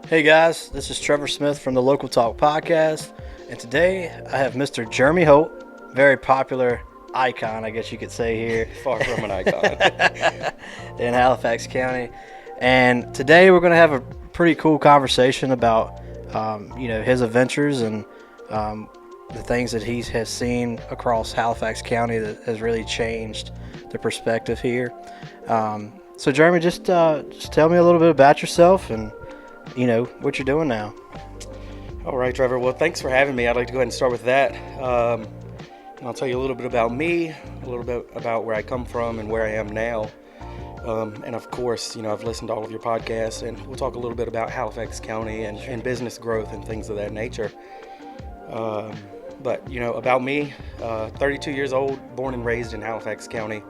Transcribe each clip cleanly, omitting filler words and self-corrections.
Hey guys, this is Trevor Smith from the Local Talk Podcast, and today I have Mr. Jermey Holt, very popular icon, I guess you could say here. Far from an icon. In Halifax County. And today we're going to have a pretty cool conversation about, his adventures and the things that he has seen across Halifax County that has really changed the perspective here. So Jermey, just tell me a little bit about yourself and what you're doing now. All right, Trevor. Well, thanks for having me. I'd like to go ahead and start with that. I'll tell you a little bit about me, a little bit about where I come from and where I am now. And of course, I've listened to all of your podcasts, and we'll talk a little bit about Halifax County and business growth and things of that nature. But about me, 32 years old, born and raised in Halifax County.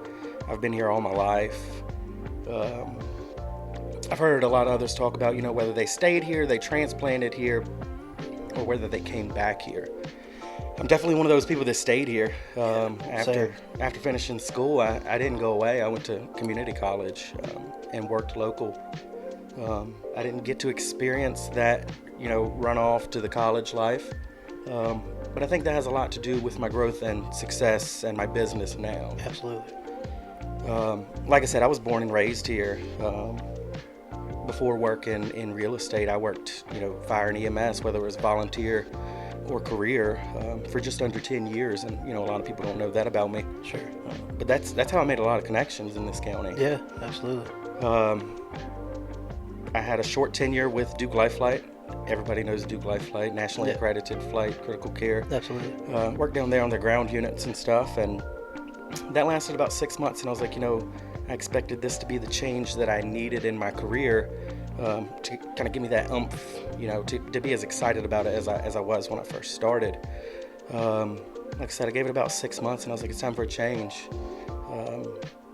I've been here all my life. I've heard a lot of others talk about, whether they stayed here, they transplanted here, or whether they came back here. I'm definitely one of those people that stayed here. After finishing school, I didn't go away. I went to community college and worked local. I didn't get to experience that, run off to the college life. But I think that has a lot to do with my growth and success and my business now. Absolutely. Like I said, I was born and raised here. Before working in real estate, I worked, fire and EMS, whether it was volunteer or career, for just under 10 years. And, a lot of people don't know that about me. Sure. But that's how I made a lot of connections in this county. Yeah, absolutely. I had a short tenure with Duke Life Flight. Everybody knows Duke Life Flight, nationally accredited flight, critical care. Absolutely. Worked down there on their ground units and stuff. And that lasted about 6 months. And I was like, I expected this to be the change that I needed in my career, to kind of give me that oomph, to be as excited about it as I was when I first started. Like I said, I gave it about 6 months, and I was like, it's time for a change.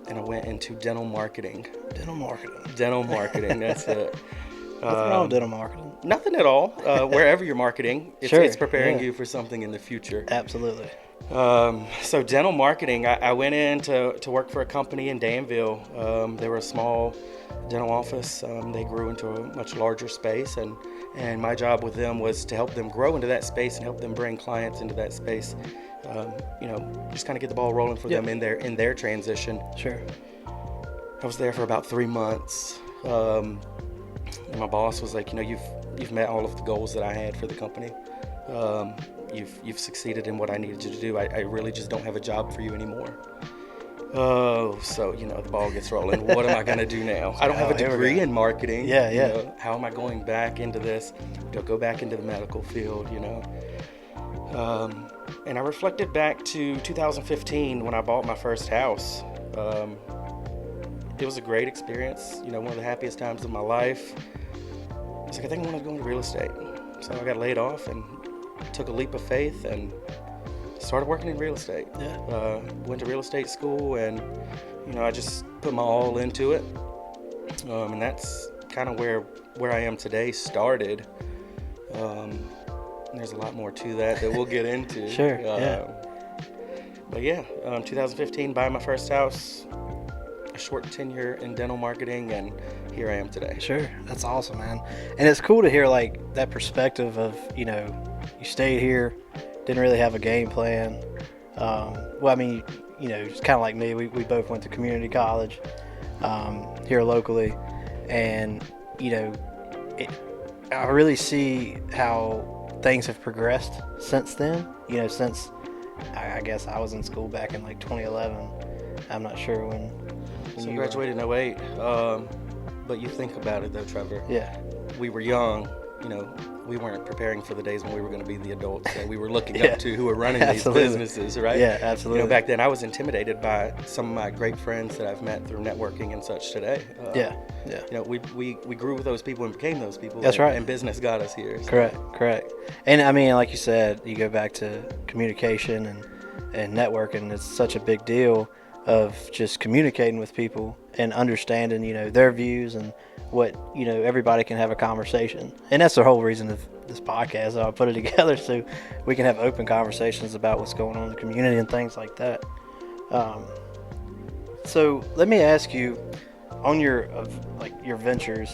And I went into dental marketing. Dental Dental marketing, that's it. Nothing wrong with dental marketing. Nothing at all. Wherever you're marketing, it's preparing you for something in the future. Absolutely. So dental marketing, I went in to work for a company in Danville. They were a small dental office. They grew into a much larger space, and my job with them was to help them grow into that space and help them bring clients into that space. Just kind of get the ball rolling for them in their transition. Sure. I was there for about 3 months. And my boss was like, you've met all of the goals that I had for the company. You've succeeded in what I needed you to do. I really just don't have a job for you anymore. Oh, so, the ball gets rolling. What am I going to do now? I don't have a degree in marketing. Yeah. How am I going back into this? Go back into the medical field, And I reflected back to 2015 when I bought my first house. It was a great experience, one of the happiest times of my life. I was like, I think I want to go into real estate. So I got laid off and took a leap of faith and started working in real estate. Yeah. Went to real estate school, and I just put my all into it. And that's kind of where I am today started. There's a lot more to that we'll get into. Sure. But 2015, buying my first house, a short tenure in dental marketing, and here I am today. Sure. That's awesome, man. And it's cool to hear that perspective of, you stayed here, didn't really have a game plan. It's kind of like me. We both went to community college here locally, and I really see how things have progressed since then. Since I guess I was in school back in 2011. I'm not sure when So you graduated in 08. But you think about it though, Trevor. Yeah. We were young. We weren't preparing for the days when we were going to be the adults that we were looking up to who were running these businesses, right? Yeah, absolutely. Back then I was intimidated by some of my great friends that I've met through networking and such today. Yeah. We grew with those people and became those people. That's right. And business got us here. So. Correct. And like you said, you go back to communication and networking. It's such a big deal of just communicating with people and understanding, their views and what, everybody can have a conversation. And that's the whole reason of this podcast. I put it together so we can have open conversations about what's going on in the community and things like that. So let me ask you, on your ventures,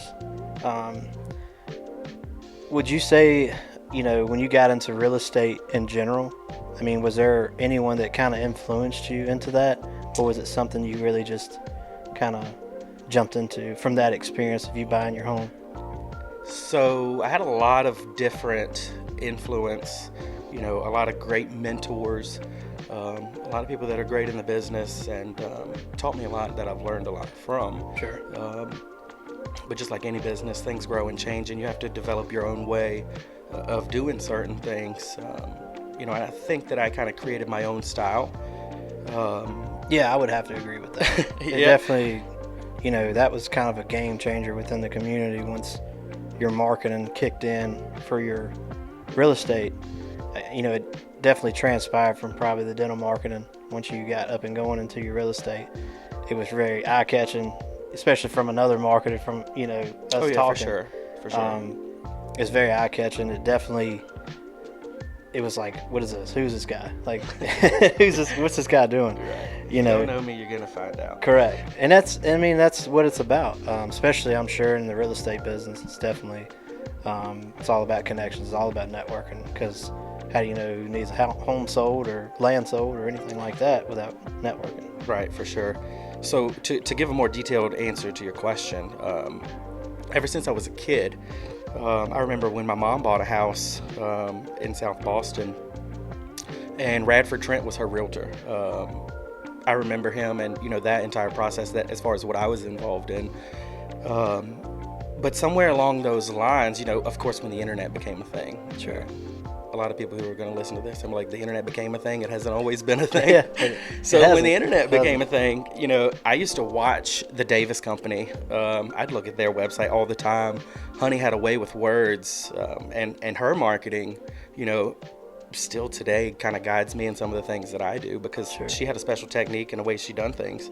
would you say, when you got into real estate in general, I mean, was there anyone that kind of influenced you into that, or was it something you really just kind of jumped into from that experience of you buying your home? So I had a lot of different influence, a lot of great mentors, a lot of people that are great in the business and taught me a lot that I've learned a lot from. Sure. But just like any business, things grow and change, and you have to develop your own way of doing certain things. And I think that I kind of created my own style. Yeah, I would have to agree with that. It Yeah. definitely, that was kind of a game changer within the community once your marketing kicked in for your real estate. It definitely transpired from probably the dental marketing. Once you got up and going into your real estate, it was very eye-catching, especially from another marketer from, us Oh yeah, talking. for sure. It's very eye-catching. It was like, what is this? Who's this guy? Like, what's this guy doing? Right. You don't know me, you're gonna find out. Correct. And that's what it's about. Especially, I'm sure, in the real estate business, it's definitely, it's all about connections. It's all about networking, because how do you know who needs a home sold or land sold or anything like that without networking? Right, for sure. So to give a more detailed answer to your question, ever since I was a kid, I remember when my mom bought a house in South Boston, and Radford Trent was her realtor. I remember him and that entire process, that as far as what I was involved in. But somewhere along those lines, of course, when the internet became a thing. Sure. A lot of people who are going to listen to this, I'm like, the internet became a thing. It hasn't always been a thing. Yeah, so when the internet became a thing, I used to watch the Davis Company. I'd look at their website all the time. Honey had a way with words, and her marketing, still today kind of guides me in some of the things that I do, because Sure. she had a special technique and a way she done things.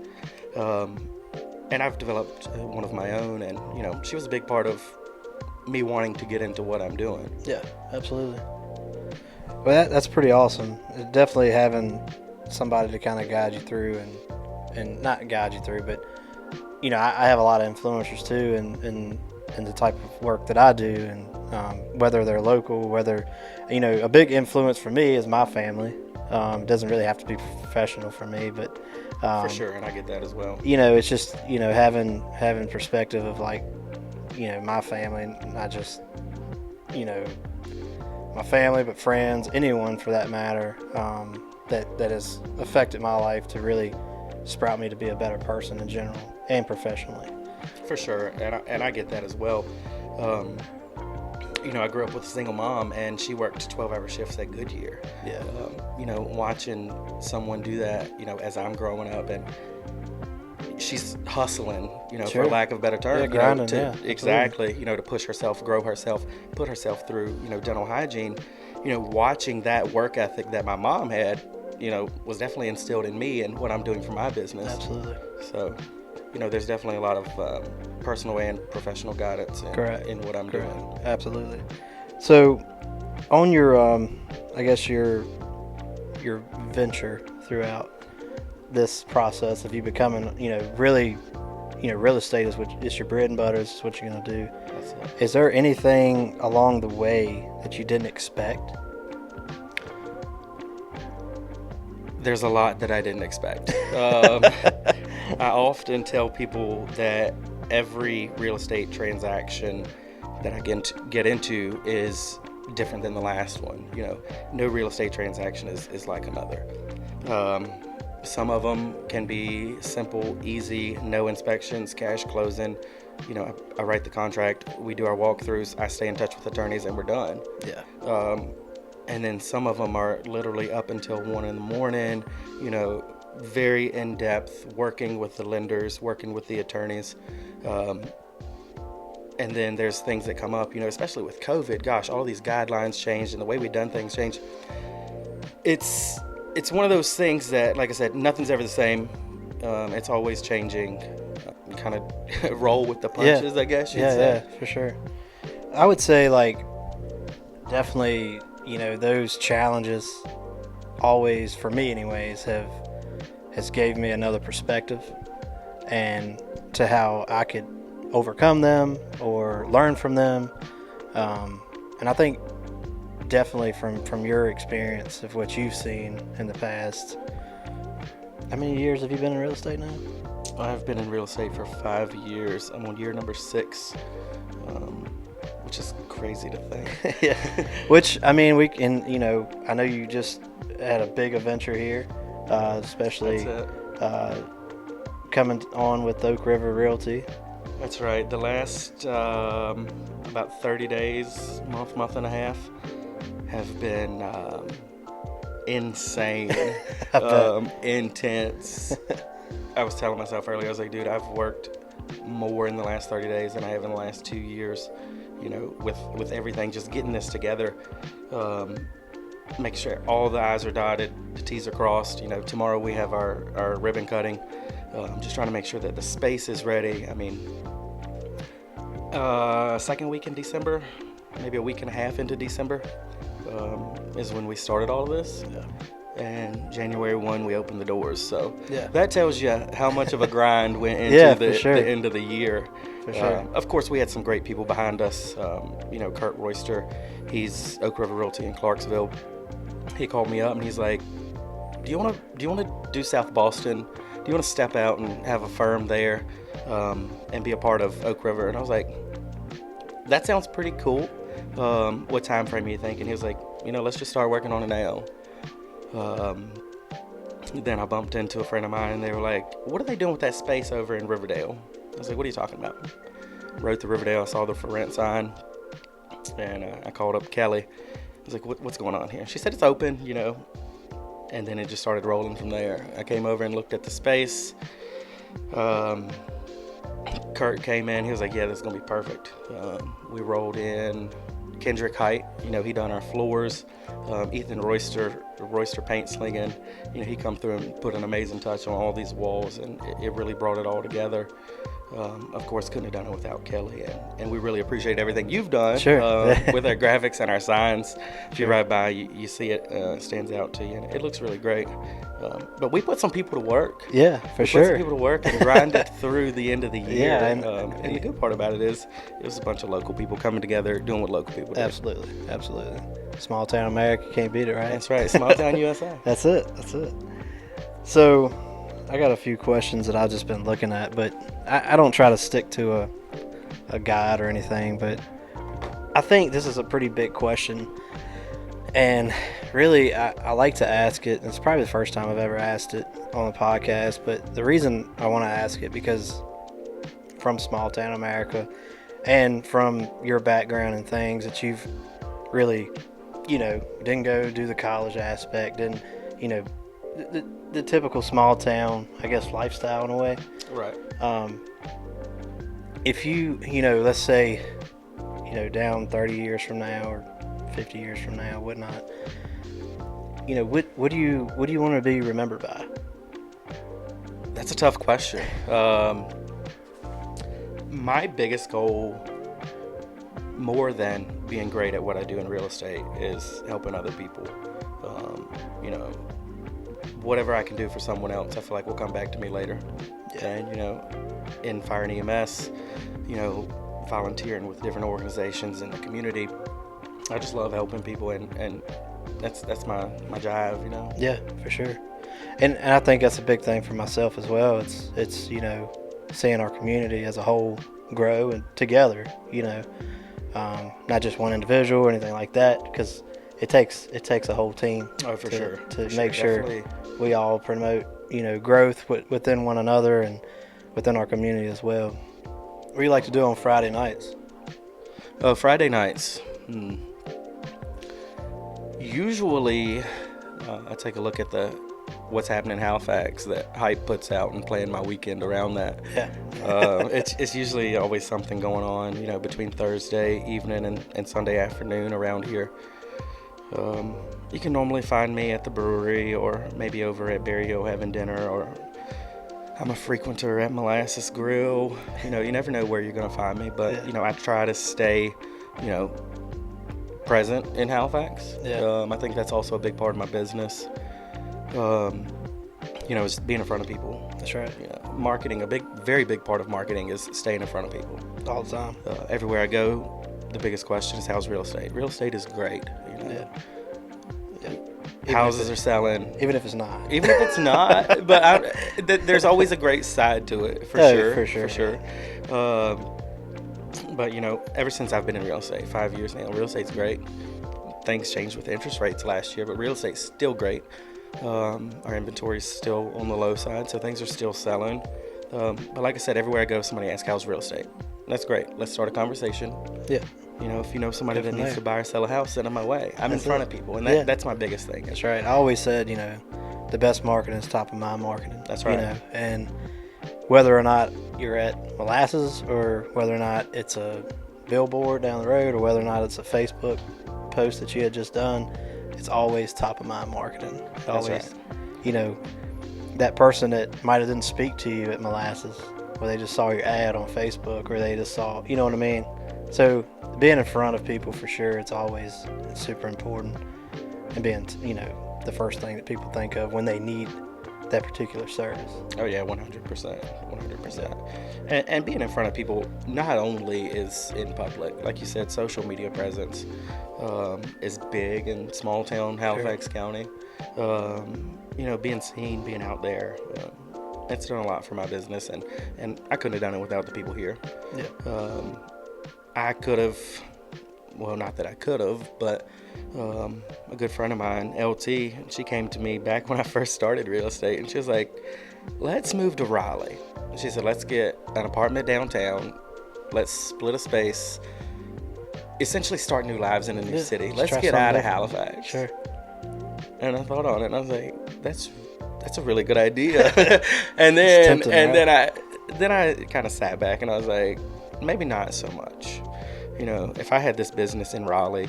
And I've developed one of my own, and she was a big part of me wanting to get into what I'm doing. Yeah, absolutely. Well, that's pretty awesome. Definitely having somebody to kind of guide you through and not guide you through, but I have a lot of influencers too, in the type of work that I do, and whether they're local, whether a big influence for me is my family. It doesn't really have to be professional for me, but For sure, and I get that as well. it's just having perspective of, like, my family, not just my family, but friends, anyone for that matter, that has affected my life to really sprout me to be a better person in general and professionally. For sure, and I get that as well. I grew up with a single mom, and she worked 12-hour shifts at Goodyear. Yeah. Watching someone do that, as I'm growing up, and she's hustling, Sure. for lack of a better term, Yeah, grinding, yeah, exactly, to push herself, grow herself, put herself through, dental hygiene. Watching that work ethic that my mom had, was definitely instilled in me and what I'm doing for my business. Absolutely. So, there's definitely a lot of personal and professional guidance in what I'm doing. Absolutely. So, on your, I guess your venture throughout this process of you becoming, really, real estate is your bread and butter. Is what you're gonna do. That's it. Is there anything along the way that you didn't expect? There's a lot that I didn't expect. I often tell people that every real estate transaction that I get into is different than the last one. No real estate transaction is like another. Some of them can be simple, easy, no inspections, cash closing. I write the contract, we do our walkthroughs, I stay in touch with attorneys, and we're done. Yeah. And then some of them are literally up until 1 a.m, very in-depth, working with the lenders, working with the attorneys. And then there's things that come up, especially with COVID. Gosh, all these guidelines changed and the way we've done things changed. It's one of those things that, like I said, nothing's ever the same. It's always changing. You kind of roll with the punches, I guess you'd say. Yeah, for sure. I would say, like, definitely, those challenges always, for me anyways, has gave me another perspective and to how I could overcome them or learn from them. and I think definitely from your experience of what you've seen in the past, how many years have you been in real estate now? I've been in real estate for 5 years. I'm on year number 6, which is crazy to think. Yeah. Which, I mean, we can, I know you just had a big adventure here, especially coming on with Oak River Realty. That's right. The last about 30 days, month and a half, have been insane, intense. I was telling myself earlier, I was like, dude, I've worked more in the last 30 days than I have in the last 2 years, with everything, just getting this together, make sure all the I's are dotted, the T's are crossed. Tomorrow we have our ribbon cutting. Just trying to make sure that the space is ready. I mean, second week in December, maybe a week and a half into December, is when we started all of this. Yeah. And January 1, we opened the doors. So yeah, that tells you how much of a grind went into the end of the year. For sure. Of course, we had some great people behind us. Kurt Royster, he's Oak River Realty in Clarksville. He called me up and he's like, do you want to do South Boston? Do you want to step out and have a firm there, and be a part of Oak River? And I was like, that sounds pretty cool. What time frame are you thinking? He was like, let's just start working on it now. Then I bumped into a friend of mine and they were like, what are they doing with that space over in Riverdale? I was like, what are you talking about? Rode to Riverdale, I saw the for rent sign, and I called up Kelly. I was like, what's going on here? She said it's open, and then it just started rolling from there. I came over and looked at the space. Kurt came in, he was like, yeah, this is going to be perfect. We rolled in. Kendrick Height, he done our floors. Ethan Royster paint slinging, he come through and put an amazing touch on all these walls, and it really brought it all together. Of course, couldn't have done it without Kelly, and we really appreciate everything you've done. Sure. With our graphics and our signs. If you ride by, you see it, stands out to you, and it looks really great. But we put some people to work. Yeah, for sure. Put some people to work and grinded through the end of the year. Yeah, and the good part about it is it was a bunch of local people coming together doing what local people do. Absolutely. Small town America, can't beat it, right? That's right. Small town USA. That's it. So I got a few questions that I've just been looking at, but I don't try to stick to a guide or anything, but I think this is a pretty big question. And really, I like to ask it. It's probably the first time I've ever asked it on the podcast, but the reason I want to ask it, because from small town America and from your background and things that you've really, didn't go do the college aspect, didn't, the typical small town, I guess, lifestyle in a way. Right. If you, let's say, down 30 years from now or 50 years from now, whatnot, what do you want to be remembered by? That's a tough question. My biggest goal, more than being great at what I do in real estate, is helping other people. Whatever I can do for someone else, I feel like will come back to me later. Yeah. And in fire and EMS, volunteering with different organizations in the community, I just love helping people, and that's my jive. Yeah, for sure. And I think that's a big thing for myself as well. It's seeing our community as a whole grow and together. Not just one individual or anything like that, because it takes a whole team. Oh, for sure. To make sure we all promote growth within one another and within our community as well. What do you like to do on Friday nights? Oh, Friday nights. Usually, I take a look at what's happening in Halifax that Hype puts out and plan my weekend around that. Yeah. It's usually always something going on, between Thursday evening and Sunday afternoon around here. You can normally find me at the brewery or maybe over at Barry Hill having dinner, or I'm a frequenter at Molasses Grill. You never know where you're going to find me, but, Yeah. I try to stay, present in Halifax. Yeah. I think that's also a big part of my business. Is being in front of people. That's right. Marketing, very big part of marketing is staying in front of people. All the time. Everywhere I go, the biggest question is, how's real estate? Real estate is great. You know? Yeah. Houses are selling. Even if it's not. Even if it's not. But there's always a great side to it, for sure. But, you know, ever since I've been in real estate, 5 years now, real estate's great. Things changed with interest rates last year, but real estate's still great. Our inventory is still on the low side, so things are still selling. But like I said, everywhere I go, somebody asks, how's real estate? That's great. Let's start a conversation. Yeah. You know, if you know somebody that needs to buy or sell a house, send them my way. I'm in front of people, and that's my biggest thing. That's right. I always said, you know, the best marketing is top of mind marketing. That's right. You know, and whether or not you're at Molasses, or whether or not it's a billboard down the road, or whether or not it's a Facebook post that you had just done, it's always top of mind marketing. Always, right. You know, that person that might have didn't speak to you at Molasses, or they just saw your ad on Facebook, or they just saw, you know what I mean? So being in front of people, for sure, it's super important, and being, you know, the first thing that people think of when they need that particular service. Oh yeah, 100%. And being in front of people not only is in public, like you said, social media presence is big in small town Halifax County. You know, being seen, being out there, it's done a lot for my business, and I couldn't have done it without the people here. Yeah. I could have, well, not that I could have, but a good friend of mine, LT, she came to me back when I first started real estate, and she was like, let's move to Raleigh. She said, let's get an apartment downtown, let's split a space, essentially start new lives in a new city. Let's get out of Halifax. Sure. And I thought on it, and I was like, that's a really good idea. and then I kind of sat back, and I was like, maybe not so much. You know, if I had this business in Raleigh,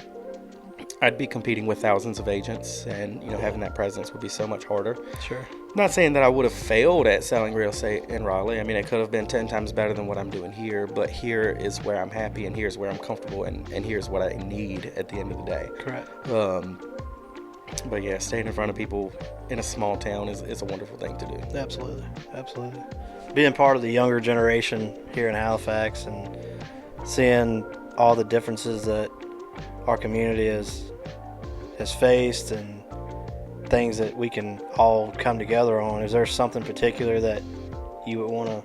I'd be competing with thousands of agents, and, you know, having that presence would be so much harder. Sure. Not saying that I would have failed at selling real estate in Raleigh. I mean, it could have been 10 times better than what I'm doing here, but here is where I'm happy, and here's where I'm comfortable, and here's what I need at the end of the day. Correct. But yeah, staying in front of people in a small town is a wonderful thing to do. Absolutely. Being part of the younger generation here in Halifax, and seeing all the differences that our community has faced, and things that we can all come together on. Is there something particular that you would want to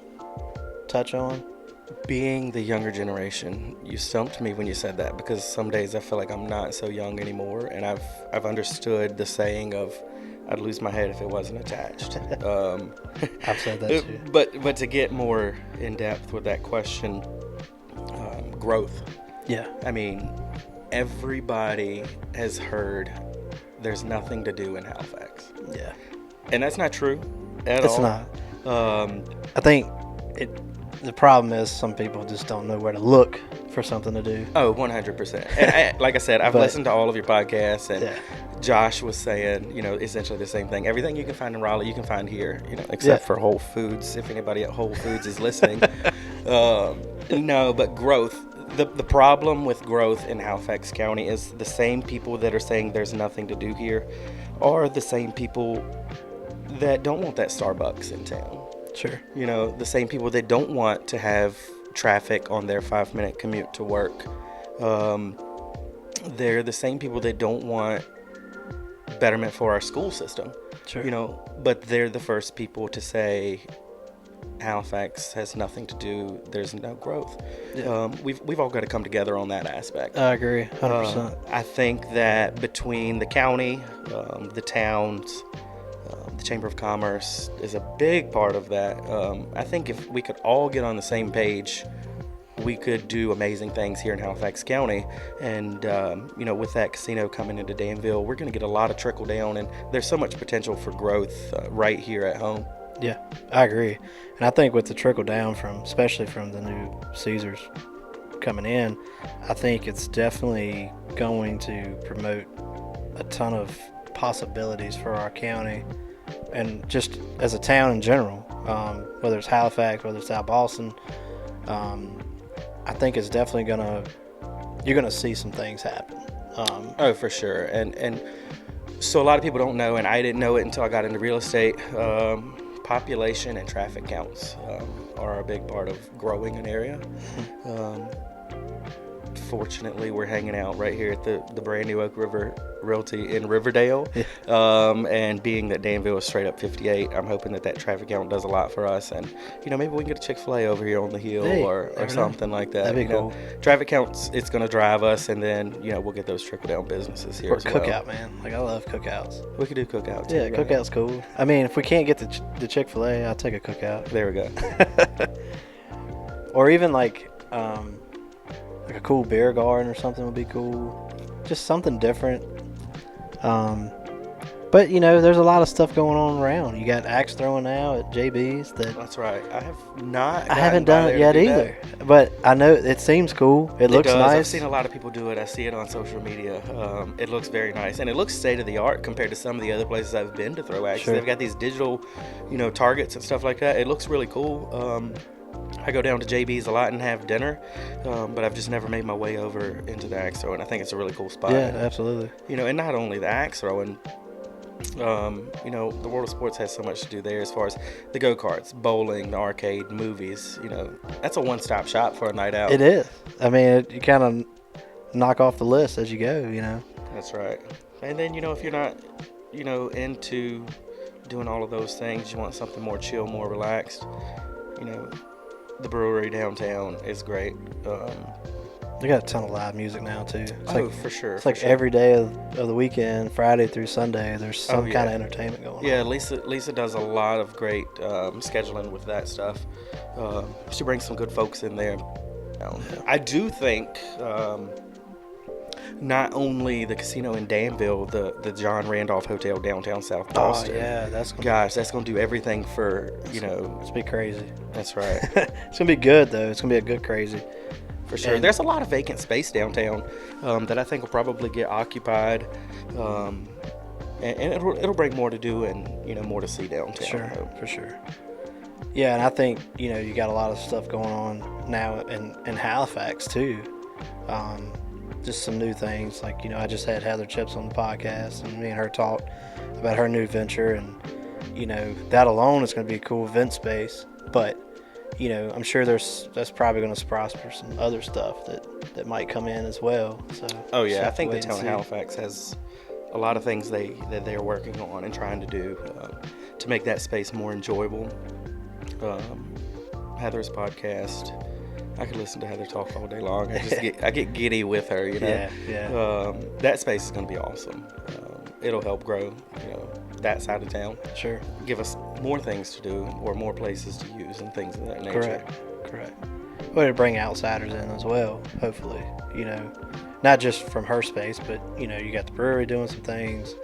touch on? Being the younger generation, you stumped me when you said that, because some days I feel like I'm not so young anymore, and I've understood the saying of, I'd lose my head if it wasn't attached. I've said that too. But to get more in depth with that question, growth. Yeah. I mean, everybody has heard there's nothing to do in Halifax. Yeah. And that's not true at all. It's not. I think the problem is some people just don't know where to look for something to do. Oh, 100%. And like I said, I've listened to all of your podcasts, and Josh was saying, you know, essentially the same thing. Everything you can find in Raleigh, you can find here, you know, except for Whole Foods, if anybody at Whole Foods is listening. No, but growth. The problem with growth in Halifax County is the same people that are saying there's nothing to do here are the same people that don't want that Starbucks in town. Sure. You know, the same people that don't want to have traffic on their 5-minute commute to work. They're the same people that don't want betterment for our school system. Sure. You know, but they're the first people to say Halifax has nothing to do, there's no growth. Yeah. We've all got to come together on that aspect. I agree, 100%. I think that between the county, the towns, the Chamber of Commerce is a big part of that. I think if we could all get on the same page, we could do amazing things here in Halifax County. And, you know, with that casino coming into Danville, we're going to get a lot of trickle down, and there's so much potential for growth right here at home. Yeah, I agree. And I think with the trickle down especially from the new Caesars coming in, I think it's definitely going to promote a ton of possibilities for our county, and just as a town in general, whether it's Halifax, whether it's South Boston. I think it's definitely you're gonna see some things happen. Oh, for sure. And so a lot of people don't know, and I didn't know it until I got into real estate. Population and traffic counts are a big part of growing an area. fortunately, we're hanging out right here at the brand new Oak River Realty in Riverdale. Yeah. And being that Danville is straight up 58, I'm hoping that traffic count does a lot for us. And, maybe we can get a Chick-fil-A over here on the hill or something like that. That'd be cool. Traffic counts, it's going to drive us, and then, we'll get those trickle-down businesses here Or as well. cookout, man. Like, I love cookouts. We could do cookout, too. Yeah, right? cookout's cool. I mean, if we can't get the Chick-fil-A, I'll take a cookout. There we go. Or even like a cool beer garden or something would be cool. Just something different. But there's a lot of stuff going on around. You got axe throwing now at JB's. That's right. I haven't done it yet either. But I know it seems cool. It looks nice. I've seen a lot of people do it. I see it on social media. It looks very nice, and it looks state of the art compared to some of the other places I've been to throw axe. Sure. They've got these digital, targets and stuff like that. It looks really cool. I go down to JB's a lot and have dinner, but I've just never made my way over into the axe throwing. I think it's a really cool spot. Yeah, absolutely. And not only the axe throwing. The world of sports has so much to do there as far as the go-karts, bowling, the arcade, movies. That's a one-stop shop for a night out. It is. I mean, you kind of knock off the list as you go. That's right. And then, if you're not, into doing all of those things, you want something more chill, more relaxed, the brewery downtown is great. They got a ton of live music now too. For sure. It's like every day of the weekend, Friday through Sunday, there's some kind of entertainment going on. Yeah, Lisa does a lot of great scheduling with that stuff. She brings some good folks in there. I do think not only the casino in Danville, the John Randolph Hotel downtown South Boston. Oh yeah, that's gonna do everything for It's gonna be crazy. That's right. It's gonna be good though. It's gonna be a good crazy. For sure. There's a lot of vacant space downtown that I think will probably get occupied, and it'll bring more to do and more to see downtown. Sure, for sure. Yeah, and I think you got a lot of stuff going on now in Halifax too. Just some new things like I just had Heather Chips on the podcast, and me and her talked about her new venture, and that alone is going to be a cool event space, but. I'm sure that's probably going to prosper some other stuff that might come in as well. So. Oh yeah, I think the town of Halifax has a lot of things that they're working on and trying to do to make that space more enjoyable. Heather's podcast, I could listen to Heather talk all day long. I get giddy with her. Yeah. That space is going to be awesome. It'll help grow. That side of town. Sure. Give us more things to do or more places to use and things of that nature. Correct. Well, to bring outsiders in as well, hopefully. Not just from her space, but, you got the brewery doing some things.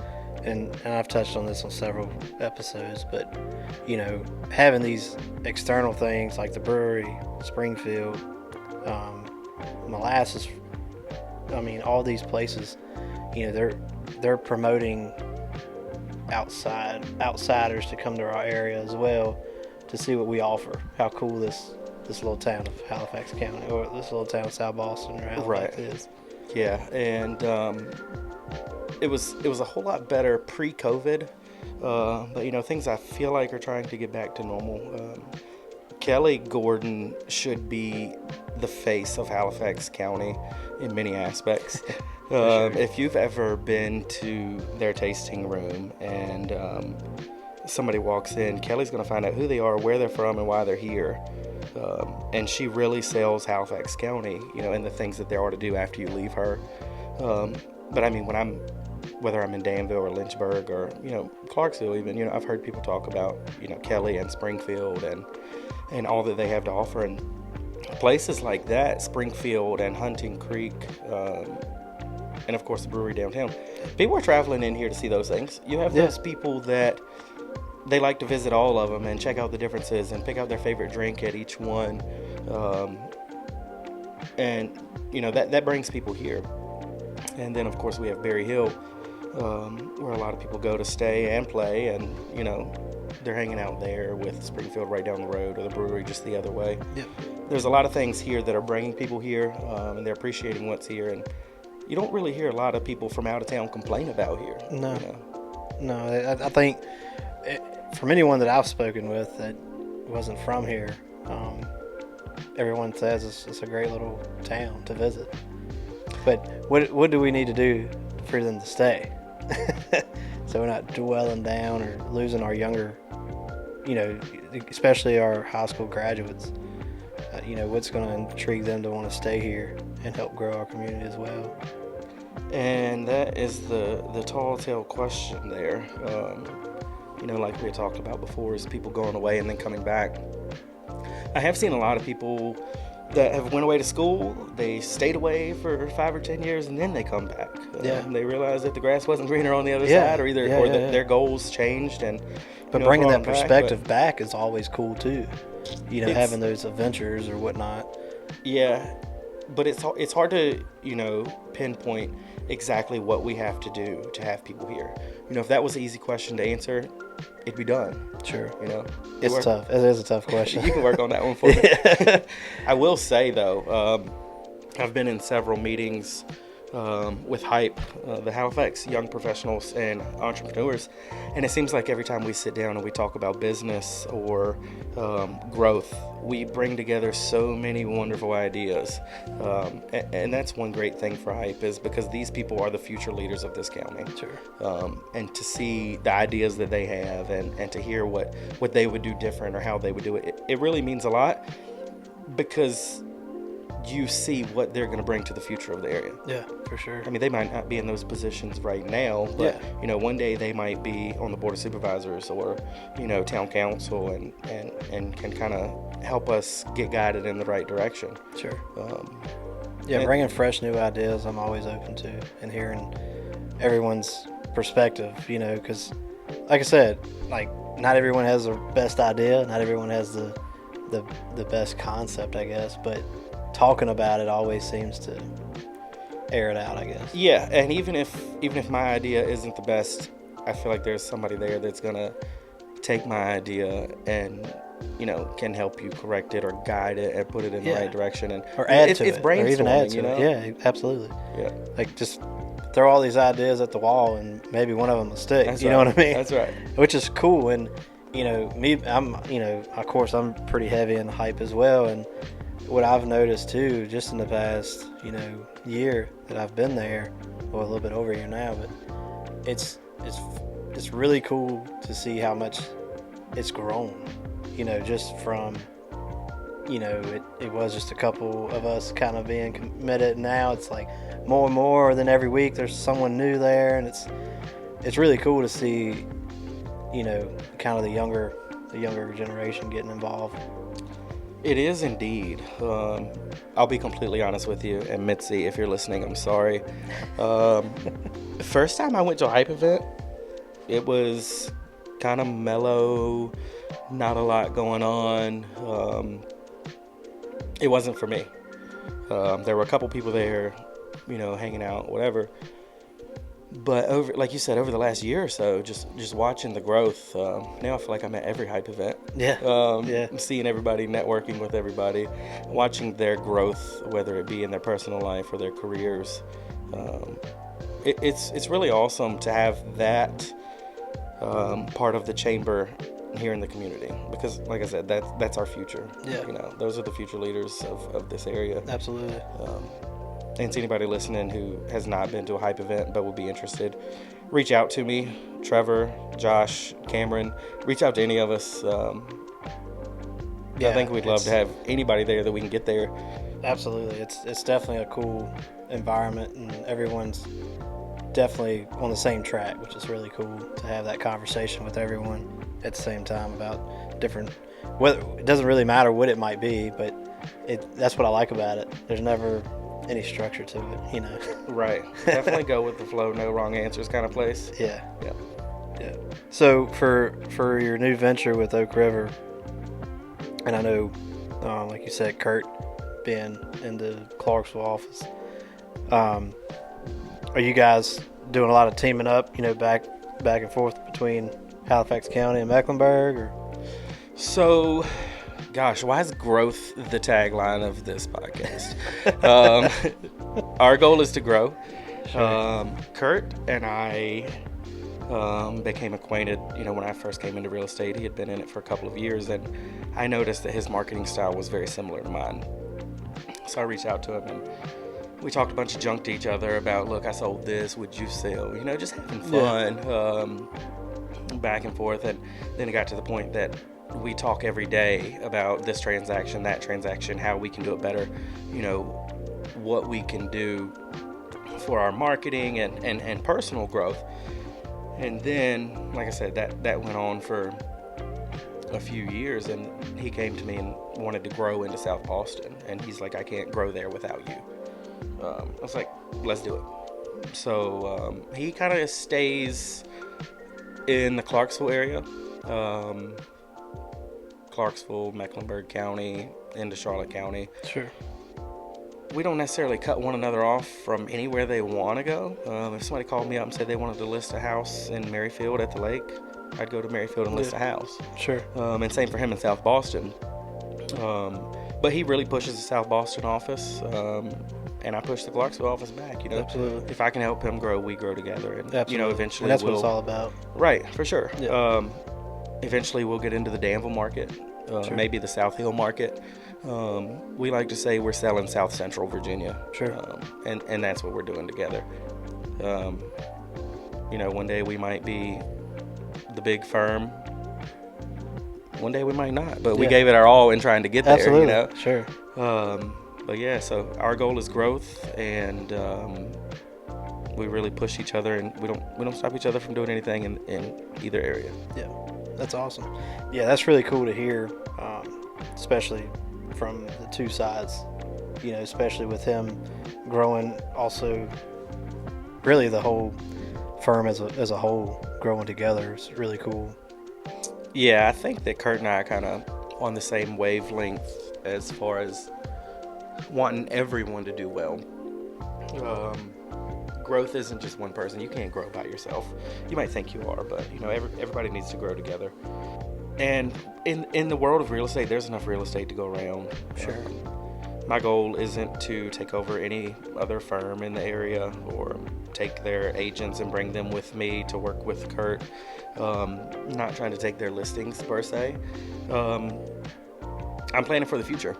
And I've touched on this on several episodes, but, having these external things like the brewery, Springfield, Molasses, all these places, they're promoting outsiders to come to our area as well to see what we offer. How cool this little town of Halifax County, or this little town of South Boston or Halifax is. Yeah, and it was a whole lot better pre-COVID, but things I feel like are trying to get back to normal. Kelly Gordon should be the face of Halifax County in many aspects. Sure. If you've ever been to their tasting room and somebody walks in, Kelly's going to find out who they are, where they're from, and why they're here. And she really sells Halifax County, and the things that there are to do after you leave her. But whether I'm in Danville or Lynchburg or, Clarksville even, I've heard people talk about, Kelly and Springfield and all that they have to offer. And places like that, Springfield and Hunting Creek, and of course the brewery downtown, people are traveling in here to see those things. You have those people that they like to visit all of them and check out the differences and pick out their favorite drink at each one, and that brings people here. And then of course we have Berry Hill, where a lot of people go to stay and play, and they're hanging out there with Springfield right down the road, or the brewery just the other way. Yep. There's a lot of things here that are bringing people here, and they're appreciating what's here. And you don't really hear a lot of people from out of town complain about here. No. I think from anyone that I've spoken with that wasn't from here, everyone says it's a great little town to visit. But what do we need to do for them to stay? So we're not dwelling down or losing our younger, especially our high school graduates. What's going to intrigue them to want to stay here and help grow our community as well? And that is the tall tale question there. Like we had talked about before, is people going away and then coming back. I have seen a lot of people that have went away to school, they stayed away for 5 or 10 years, and then they come back. They realize that the grass wasn't greener on the other side, or their goals changed. But bringing that perspective back is always cool too. Having those adventures or whatnot. Yeah, but it's hard to pinpoint exactly what we have to do to have people here. If that was an easy question to answer, it'd be done. Sure. It's tough. It is a tough question. You can work on that one for me. I will say though, I've been in several meetings with HYPE, the Halifax Young Professionals and Entrepreneurs, and it seems like every time we sit down and we talk about business or growth, we bring together so many wonderful ideas, and that's one great thing for HYPE, is because these people are the future leaders of this county. Sure. And to see the ideas that they have and to hear what they would do different or how they would do it, it really means a lot, because you see what they're going to bring to the future of the area. Yeah, for sure. I mean, they might not be in those positions right now, but one day they might be on the board of supervisors or town council, and can kind of help us get guided in the right direction. Sure. Bringing fresh new ideas, I'm always open to, and hearing everyone's perspective. Because like I said, not everyone has the best idea, not everyone has the best concept, I guess, but talking about it always seems to air it out, I guess. Yeah, and even if my idea isn't the best, I feel like there's somebody there that's gonna take my idea and can help you correct it or guide it and put it in the right direction, or add to it's it, brainstorming, or even add to it. Yeah, absolutely. Yeah, just throw all these ideas at the wall and maybe one of them will stick. That's you know right. what I mean? That's right. Which is cool. And me, I'm of course I'm pretty heavy in HYPE as well, and what I've noticed too, just in the past, year that I've been there, well, a little bit over a year now, but it's really cool to see how much it's grown. Just from, it was just a couple of us kind of being committed. Now it's like more and more. Then every week there's someone new there, and it's really cool to see, kind of the younger generation getting involved. It is indeed. I'll be completely honest with you, and Mitzi, if you're listening, I'm sorry. The first time I went to a HYPE event, it was kind of mellow, not a lot going on. It wasn't for me. There were a couple people there, hanging out, whatever. But like you said, over the last year or so, just watching the growth. Now I feel like I'm at every HYPE event. Yeah. Seeing everybody, networking with everybody, watching their growth, whether it be in their personal life or their careers. It's really awesome to have that part of the chamber here in the community, because, like I said, that's our future. Yeah. Those are the future leaders of this area. Absolutely. And to anybody listening who has not been to a HYPE event but would be interested, reach out to me, Trevor, Josh, Cameron. Reach out to any of us. I think we'd love to have anybody there that we can get there. Absolutely. It's definitely a cool environment, and everyone's definitely on the same track, which is really cool to have that conversation with everyone at the same time about different, it doesn't really matter what it might be, but that's what I like about it. There's never any structure to it, Right. Definitely go with the flow, no wrong answers kind of place. Yeah. So for your new venture with Oak River, and I know, like you said, Kurt being in the Clarksville office, are you guys doing a lot of teaming up, back and forth between Halifax County and Mecklenburg? Or? So, gosh, why is growth the tagline of this podcast? Our goal is to grow. Sure. Kurt and I became acquainted, when I first came into real estate. He had been in it for a couple of years, and I noticed that his marketing style was very similar to mine. So I reached out to him we talked a bunch of junk to each other about, look, I sold this, would you sell? You know, just having fun, back and forth. And then it got to the point that we talk every day about this transaction, that transaction, how we can do it better, you know, what we can do for our marketing and personal growth. And then, like I said, that went on for a few years, and he came to me and wanted to grow into South Boston, and he's like, I can't grow there without you. I was like, let's do it. So he kind of stays in the Clarksville area, Clarksville, Mecklenburg County, into Charlotte County. Sure. We don't necessarily cut one another off from anywhere they want to go. If somebody called me up and said they wanted to list a house in Merrifield at the lake, I'd go to Merrifield and list a house. Sure. And same for him in South Boston. But he really pushes the South Boston office, and I push the Clarksville office back. You know, Absolutely. If I can help him grow, we grow together. And Absolutely. you know, eventually and that's what it's all about. Right, for sure. Yeah. Eventually, we'll get into the Danville market, Sure. maybe the South Hill market. We like to say we're selling South Central Virginia. Sure. And that's what we're doing together. You know, one day we might be the big firm. One day we might not, but we gave it our all in trying to get there. Absolutely. You know? Sure. But yeah, so our goal is growth, and we really push each other, and we don't stop each other from doing anything in either area. Yeah, that's awesome. Yeah, that's really cool to hear, especially from the two sides. You know, especially with him growing, also really the whole firm as a whole growing together is really cool. Yeah, I think that Kurt and I are kind of on the same wavelength as far as wanting everyone to do well. Growth isn't just one person. You can't grow by yourself. You might think you are, but you know, everybody needs to grow together. And in the world of real estate, there's enough real estate to go around. Sure. My goal isn't to take over any other firm in the area or take their agents and bring them with me to work with Kurt. Not trying to take their listings per se. I'm planning for the future.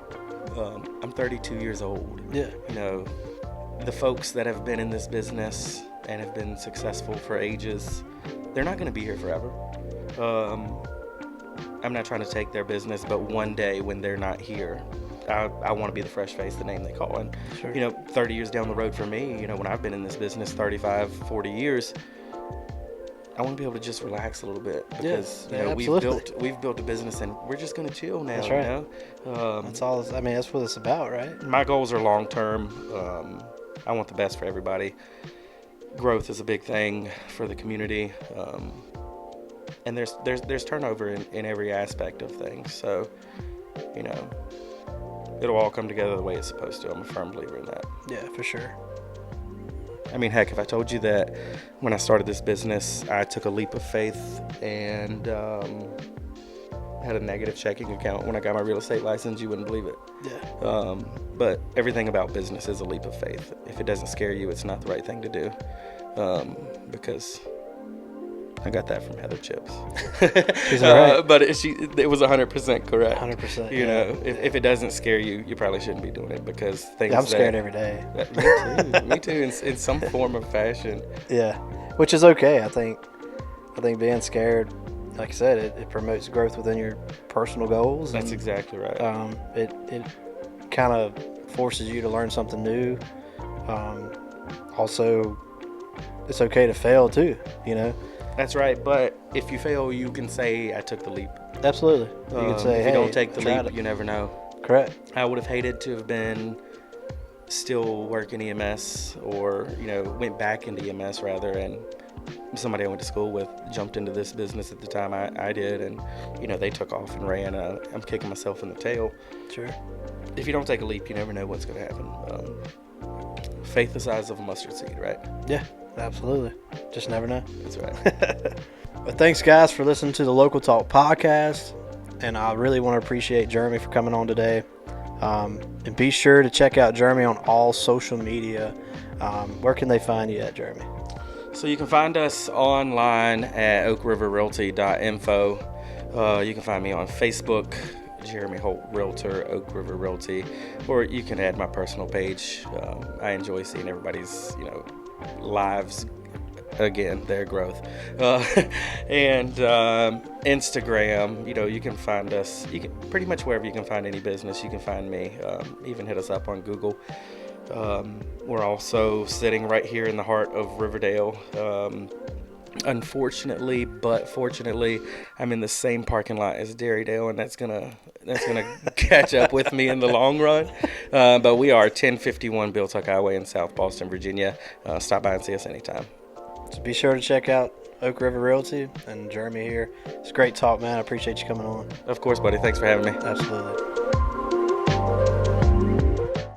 I'm 32 years old. Yeah. You know, the folks that have been in this business and have been successful for ages, they're not going to be here forever. I'm not trying to take their business, but one day when they're not here, I want to be the fresh face, the name they call. And, Sure. you know, 30 years down the road for me, you know, when I've been in this business 35, 40 years, I want to be able to just relax a little bit because, you know, we've built a business and we're just going to chill now. That's right. You know? That's all. I mean, that's what it's about, right? My goals are long term. I want the best for everybody. Growth is a big thing for the community. And there's turnover in every aspect of things. So, you know, it'll all come together the way it's supposed to. I'm a firm believer in that. Yeah, for sure. I mean, heck, if I told you that when I started this business, I took a leap of faith and had a negative checking account when I got my real estate license, you wouldn't believe it. Yeah. But everything about business is a leap of faith. If it doesn't scare you, it's not the right thing to do. Because I got that from Heather Chips. She's right. But it was 100% correct. 100%. You know, if it doesn't scare you, you probably shouldn't be doing it because things. Yeah, I'm scared every day. Me too. In some form of fashion. Yeah, which is okay. I think being scared, like I said, it promotes growth within your personal goals. That's exactly right. It kind of forces you to learn something new. Also, it's okay to fail too. You know. That's right, but if you fail, you can say, I took the leap. Absolutely. You can say, if you don't take the leap, you never know. Correct. I would have hated to have been still working EMS or, you know, went back into EMS rather, and somebody I went to school with jumped into this business at the time I did, and, you know, they took off and ran. I'm kicking myself in the tail. Sure. If you don't take a leap, you never know what's going to happen. Faith the size of a mustard seed, right? Yeah. Absolutely. Just never know. That's right. But thanks, guys, for listening to the Local Talk podcast. And I really want to appreciate Jermey for coming on today. And be sure to check out Jermey on all social media. Where can they find you at, Jermey? So you can find us online at oakriverrealty.info. You can find me on Facebook, Jermey Holt Realtor, Oak River Realty, or you can add my personal page. I enjoy seeing everybody's, lives again, their growth. And Instagram, you can find us. You can pretty much wherever you can find any business, you can find me. Even hit us up on Google. We're also sitting right here in the heart of Riverdale. Unfortunately, but fortunately, I'm in the same parking lot as Darrydale, and that's gonna catch up with me in the long run. But we are 1051 Biltuck Highway in South Boston, Virginia. Stop by and see us anytime. So be sure to check out Oak River Realty and Jermey here. It's a great talk, man. I appreciate you coming on. Of course, buddy. Thanks for having me. Absolutely.